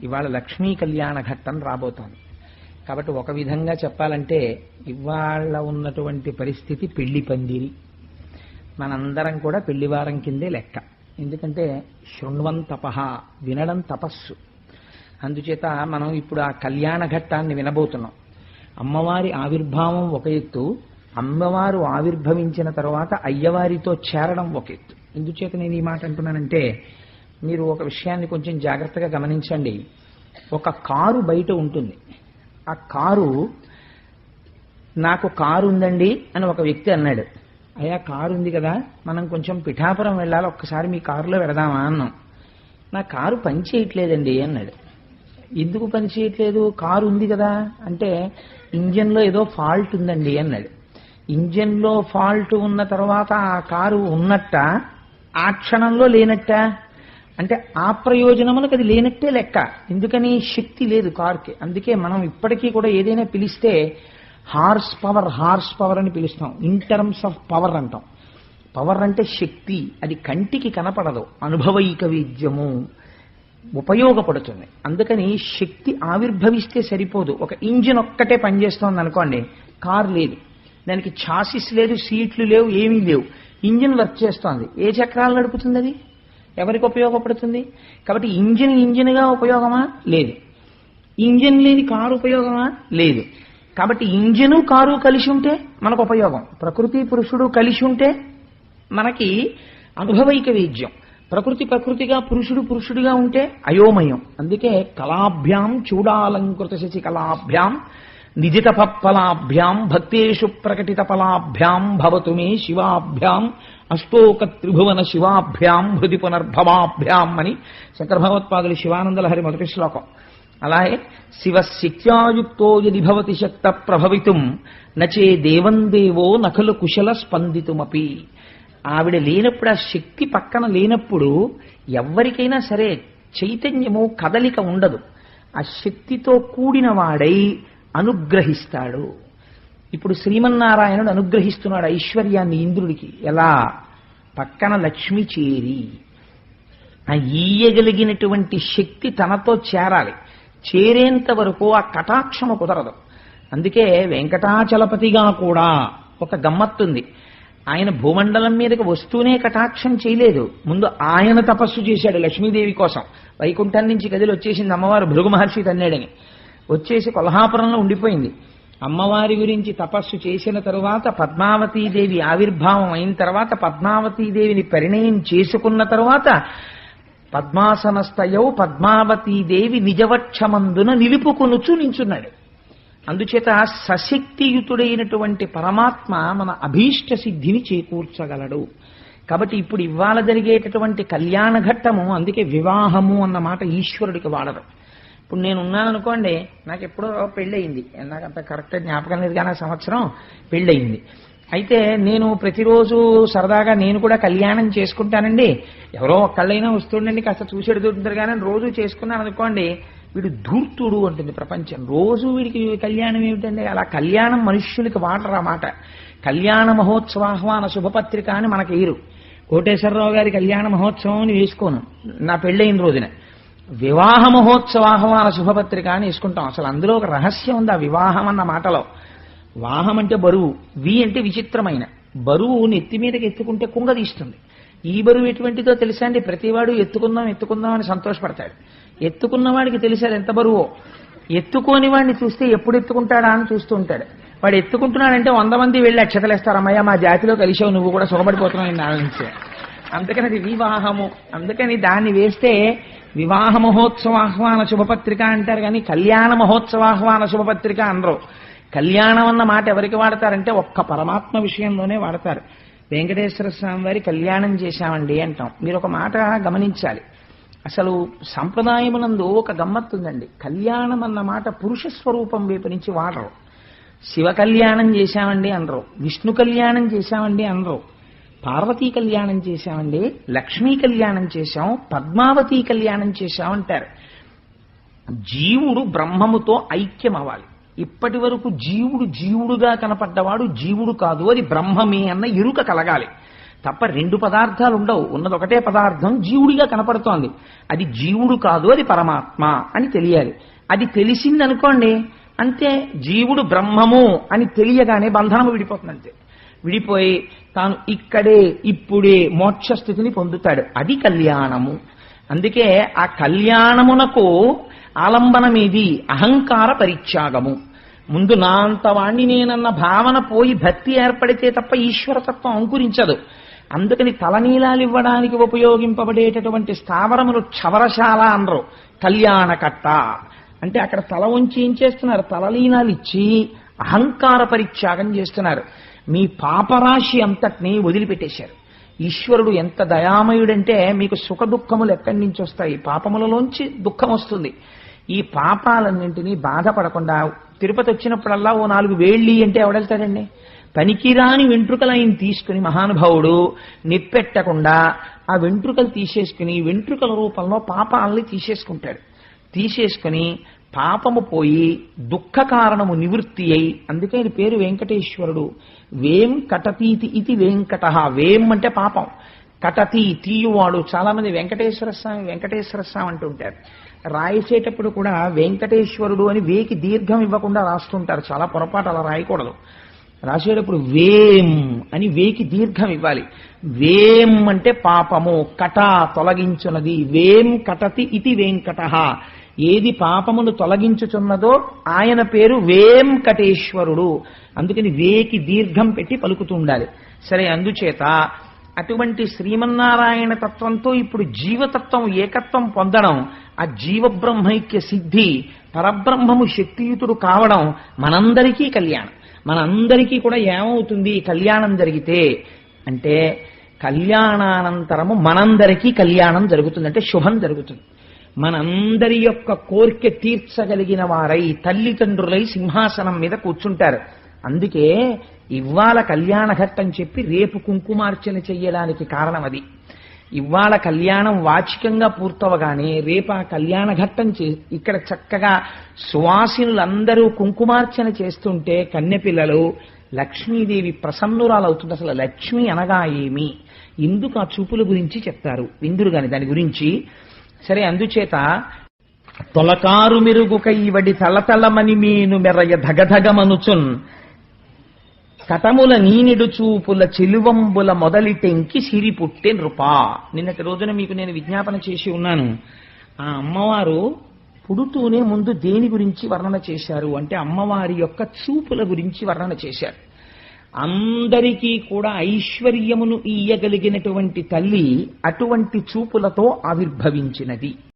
ఇవాళ లక్ష్మీ కళ్యాణ ఘట్టం రాబోతోంది. కాబట్టి ఒక విధంగా చెప్పాలంటే ఇవాళ ఉన్నటువంటి పరిస్థితి పెళ్లి పందిరి. మనందరం కూడా పెళ్లివారం కిందే లెక్క. ఎందుకంటే శృణ్వం తపః, వినడం తపస్సు. అందుచేత మనం ఇప్పుడు ఆ కళ్యాణ ఘట్టాన్ని వినబోతున్నాం. అమ్మవారి ఆవిర్భావం ఒక ఎత్తు, అమ్మవారు ఆవిర్భవించిన తర్వాత అయ్యవారితో చేరడం ఒక ఎత్తు. ఎందుచేత నేను ఈ మాట అంటున్నానంటే మీరు ఒక విషయాన్ని కొంచెం జాగ్రత్తగా గమనించండి. ఒక కారు బయట ఉంటుంది. ఆ కారు, నాకు కారు ఉందండి అని ఒక వ్యక్తి అన్నాడు. అయ్యా కారు ఉంది కదా, మనం కొంచెం పిఠాపురం వెళ్ళాలి, ఒక్కసారి మీ కారులో వెడదామా అన్నాం. నా కారు పని చేయట్లేదండి అన్నాడు. ఎందుకు పని చేయట్లేదు? కారు ఉంది కదా అంటే ఇంజన్లో ఏదో ఫాల్ట్ ఉందండి అన్నాడు. ఇంజన్లో ఫాల్ట్ ఉన్న తర్వాత ఆ కారు ఉన్నట్ట, ఆ క్షణంలో లేనట్ట అంటే ఆ ప్రయోజనములకు అది లేనట్టే లెక్క. ఎందుకని? శక్తి లేదు కారుకి. అందుకే మనం ఇప్పటికీ కూడా ఏదైనా పిలిస్తే హార్స్ పవర్ అని పిలుస్తాం. ఇన్ టర్మ్స్ ఆఫ్ పవర్ అంటాం. పవర్ అంటే శక్తి. అది కంటికి కనపడదు, అనుభవైక విద్యము ఉపయోగపడుతుంది. అందుకని శక్తి ఆవిర్భవిస్తే సరిపోదు. ఒక ఇంజిన్ ఒక్కటే పనిచేస్తోంది అనుకోండి, కారు లేదు, దానికి ఛాసిస్ లేదు, సీట్లు లేవు, ఏమీ లేవు, ఇంజిన్ వర్క్ చేస్తోంది. ఏ చక్రాలు నడుపుతుంది? అది ఎవరికి ఉపయోగపడుతుంది? కాబట్టి ఇంజిన్గా ఉపయోగమా? లేదు. ఇంజిన్ లేని కారు ఉపయోగమా? లేదు. కాబట్టి ఇంజిను కారు కలిసి ఉంటే మనకు ఉపయోగం. ప్రకృతి పురుషుడు కలిసి ఉంటే మనకి అనుభవైక వేద్యం. ప్రకృతిగా పురుషుడిగా ఉంటే అయోమయం. అందుకే కళాభ్యాం చూడాలంకృత శశి కళాభ్యాం నిజిత ఫలాభ్యాం భక్తేషు ప్రకటిత ఫలాభ్యాం భవతు మే శివాభ్యాం అష్టోక త్రిభువన శివాభ్యాం హృది పునర్భవాభ్యాం అని శంకర భగవత్పాదులు శివానందలహరి మొదటి శ్లోకం. అలాగే శివశక్త్యాయుక్తో యది భవతి శక్త ప్రభవితుం నచే దేవం దేవో నఖలు కుశల స్పందితుమపి. ఆవిడ లేనప్పుడు, ఆ శక్తి పక్కన లేనప్పుడు ఎవరికైనా సరే చైతన్యము, కదలిక ఉండదు. ఆ శక్తితో కూడిన వాడై అనుగ్రహిస్తాడు. ఇప్పుడు శ్రీమన్నారాయణుడు అనుగ్రహిస్తున్నాడు ఐశ్వర్యాన్ని ఇంద్రుడికి. ఎలా? పక్కన లక్ష్మి చేరి. ఆ ఈయగలిగినటువంటి శక్తి తనతో చేరాలి. చేరేంత వరకు ఆ కటాక్షము కుదరదు. అందుకే వెంకటాచలపతిగా కూడా ఒక గమ్మత్తుంది. ఆయన భూమండలం మీదకి వస్తూనే కటాక్షం చేయలేదు. ముందు ఆయన తపస్సు చేశాడు లక్ష్మీదేవి కోసం. వైకుంఠం నుంచి గదిలో వచ్చేసింది అమ్మవారు, భృగు మహర్షి తన్నాడని. వచ్చేసి కొల్హాపురంలో ఉండిపోయింది. అమ్మవారి గురించి తపస్సు చేసిన తరువాత పద్మావతీదేవి ఆవిర్భావం అయిన తర్వాత, పద్మావతీదేవిని పరిణయం చేసుకున్న తరువాత పద్మాసనస్థయౌ పద్మావతీదేవి నిజవక్షమందున నిలుపుకొనుచు నించున్నాడు. అందుచేత సశక్తియుతుడైనటువంటి పరమాత్మ మన అభీష్ట సిద్ధిని చేకూర్చగలడు. కాబట్టి ఇప్పుడు ఇవాళ జరిగేటటువంటి కళ్యాణ ఘట్టము, అందుకే వివాహము అన్న మాట ఈశ్వరుడికి వాడరు. ఇప్పుడు నేనున్నాను అనుకోండి, నాకు ఎప్పుడో పెళ్ళయింది, నాకు అంత కరెక్ట్ జ్ఞాపకం లేదు కానీ సంవత్సరం పెళ్ళయింది. అయితే నేను ప్రతిరోజు సరదాగా నేను కూడా కళ్యాణం చేసుకుంటానండి, ఎవరో ఒక్కళ్ళైనా వస్తుండండి కాస్త చూసేడు దొరుకుతారు కానీ రోజు చేసుకున్నాను అనుకోండి, వీడు ధూర్తుడు అంటుంది ప్రపంచం. రోజు వీడికి కళ్యాణం ఏమిటండి? అలా కళ్యాణం మనుష్యులకి వాడరా మాట. కళ్యాణ మహోత్సవాహ్వాన శుభపత్రిక అని మనకి ఏరు. కోటేశ్వరరావు గారి కళ్యాణ మహోత్సవం అని వేసుకోను నా పెళ్ళైన రోజున. వివాహ మహోత్సవాహ్వాన శుభపత్రిక అని వేసుకుంటాం. అసలు అందులో ఒక రహస్యం ఉంది ఆ వివాహం అన్న మాటలో. వాహం అంటే బరువు, వి అంటే విచిత్రమైన బరువు. నెత్తి మీదకి ఎత్తుకుంటే కుంగదీస్తుంది. ఈ బరువు ఎటువంటిదో తెలుసా అండి? ప్రతివాడు ఎత్తుకుందాం అని సంతోషపడతాడు. ఎత్తుకున్నవాడికి తెలిసాడు ఎంత బరువో. ఎత్తుకోని వాడిని చూస్తే ఎప్పుడు ఎత్తుకుంటాడా అని చూస్తూ ఉంటాడు. వాడు ఎత్తుకుంటున్నాడంటే 100 మంది వెళ్ళి అక్షతలేస్తారు, అమ్మయ్య మా జాతిలో కలిసావు, నువ్వు కూడా సుఖపడిపోతున్నావు నాన్న నుంచి. అందుకని అది వివాహము. అందుకని దాన్ని వేస్తే వివాహ మహోత్సవాహ్వాన శుభపత్రిక అంటారు కానీ కళ్యాణ మహోత్సవాహ్వాన శుభపత్రిక అనరు. కళ్యాణం అన్న మాట ఎవరికి వాడతారంటే ఒక్క పరమాత్మ విషయంలోనే వాడతారు. వెంకటేశ్వర స్వామి వారి కళ్యాణం చేశామండి అంటాం. మీరు ఒక మాట గమనించాలి. అసలు సంప్రదాయమునందు ఒక గమ్మత్తుందండి. కళ్యాణం అన్న మాట పురుష స్వరూపం వైపు నుంచి వాడరు. శివ కళ్యాణం చేశామండి అనరు, విష్ణు కళ్యాణం చేశామండి అనరు, పార్వతీ కళ్యాణం చేశామండి, లక్ష్మీ కళ్యాణం చేశాం, పద్మావతీ కళ్యాణం చేశాం అంటారు. జీవుడు బ్రహ్మముతో ఐక్యం అవ్వాలి. ఇప్పటి వరకు జీవుడుగా కనపడ్డవాడు జీవుడు కాదు, అది బ్రహ్మమే అన్న ఎరుక కలగాలి. తప్ప రెండు పదార్థాలు ఉండవు. ఉన్నది ఒకటే పదార్థం జీవుడిగా కనపడుతోంది. అది జీవుడు కాదు, అది పరమాత్మ అని తెలియాలి. అది తెలిసిందనుకోండి అంతే, జీవుడు బ్రహ్మము అని తెలియగానే బంధనము విడిపోతుంది. అంతే, విడిపోయి తాను ఇక్కడే ఇప్పుడే మోక్ష స్థితిని పొందుతాడు. అది కళ్యాణము. అందుకే ఆ కళ్యాణమునకు ఆలంబనమేది? అహంకార పరిత్యాగము. ముందు నా అంతవాణ్ణి నేనన్న భావన పోయి భక్తి ఏర్పడితే తప్ప ఈశ్వరతత్వం అంకురించదు. అందుకని తలనీలాలు ఇవ్వడానికి ఉపయోగింపబడేటటువంటి స్థావరములు క్షవరశాల అనరు, కళ్యాణకట్ట అంటే అక్కడ తల ఉంచి ఏం చేస్తున్నారు? తలలీనాలు ఇచ్చి అహంకార పరిత్యాగం చేస్తున్నారు. మీ పాపరాశి అంతటినీ వదిలిపెట్టేశారు. ఈశ్వరుడు ఎంత దయామయుడంటే మీకు సుఖ దుఃఖములు ఎక్కడి నుంచి వస్తాయి? పాపములలోంచి దుఃఖం వస్తుంది. ఈ పాపాలన్నింటినీ బాధపడకుండా తిరుపతి వచ్చినప్పుడల్లా ఓ 4 వేళ్ళి అంటే ఎవడెళ్తాడండి? పనికిరాని వెంట్రుకలు ఆయన తీసుకుని మహానుభావుడు నిప్పెట్టకుండా ఆ వెంట్రుకలు తీసేసుకుని వెంట్రుకల రూపంలో పాపాలని తీసేసుకుంటాడు. తీసేసుకుని పాపము పోయి దుఃఖ కారణము నివృత్తి అయి, అందుకే ఆయన పేరు వెంకటేశ్వరుడు. వేం కటతీతి ఇది వెంకట. వేం అంటే పాపం, కటతి తీయువాడు. చాలా మంది వెంకటేశ్వర స్వామి అంటుంటారు. రాసేటప్పుడు కూడా వెంకటేశ్వరుడు అని వేకి దీర్ఘం ఇవ్వకుండా రాస్తుంటారు. చాలా పొరపాటు, అలా రాయకూడదు. రాసేటప్పుడు వేం అని వేకి దీర్ఘం ఇవ్వాలి. వేం అంటే పాపము, కట తొలగించున్నది. వేం కటతి ఇది వెంకట. ఏది పాపమును తొలగించుచున్నదో ఆయన పేరు వేంకటేశ్వరుడు. అందుకని వేకి దీర్ఘం పెట్టి పలుకుతూ ఉండాలి. సరే, అందుచేత అటువంటి శ్రీమన్నారాయణ తత్వంతో ఇప్పుడు జీవతత్వం ఏకత్వం పొందడం, ఆ జీవబ్రహ్మైక్య సిద్ధి, పరబ్రహ్మము శక్తియుతుడు కావడం మనందరికీ కళ్యాణం. మనందరికీ కూడా ఏమవుతుంది కళ్యాణం జరిగితే అంటే, కళ్యాణానంతరము మనందరికీ కళ్యాణం జరుగుతుంది. అంటే శుభం జరుగుతుంది. మనందరి యొక్క కోరిక తీర్చగలిగిన వారై తల్లిదండ్రులై సింహాసనం మీద కూర్చుంటారు. అందుకే ఇవాళ కళ్యాణ ఘట్టం చెప్పి రేపు కుంకుమార్చన చెయ్యడానికి కారణం అది. ఇవాళ కళ్యాణం వాచికంగా పూర్తవగానే రేపు ఆ కళ్యాణ ఘట్టం ఇక్కడ చక్కగా సువాసినులందరూ కుంకుమార్చన చేస్తుంటే కన్నెపిల్లలు లక్ష్మీదేవి ప్రసన్నురాలవుతుంది. అసలు లక్ష్మి అనగా ఏమి, ఎందుకు ఆ చూపుల గురించి చెప్తారు విందురు గాని దాని గురించి. సరే, అందుచేత తొలకారు మెరుగుకై వడి తలతలమని మీను మెరయ ధగధగమనుచున్ కటముల నీనిడు చూపుల చెలువంబుల మొదలిటెంకి సిరి పుట్టె నృపా. నిన్నటి రోజున మీకు నేను విజ్ఞాపన చేసి ఉన్నాను. ఆ అమ్మవారు పుడుతూనే ముందు దేని గురించి వర్ణన చేశారు అంటే అమ్మవారి యొక్క చూపుల గురించి వర్ణన చేశారు. అందరికీ కూడా ఐశ్వర్యమును ఇయ్యగలిగినటువంటి తల్లి అటువంటి చూపులతో ఆవిర్భవించినది.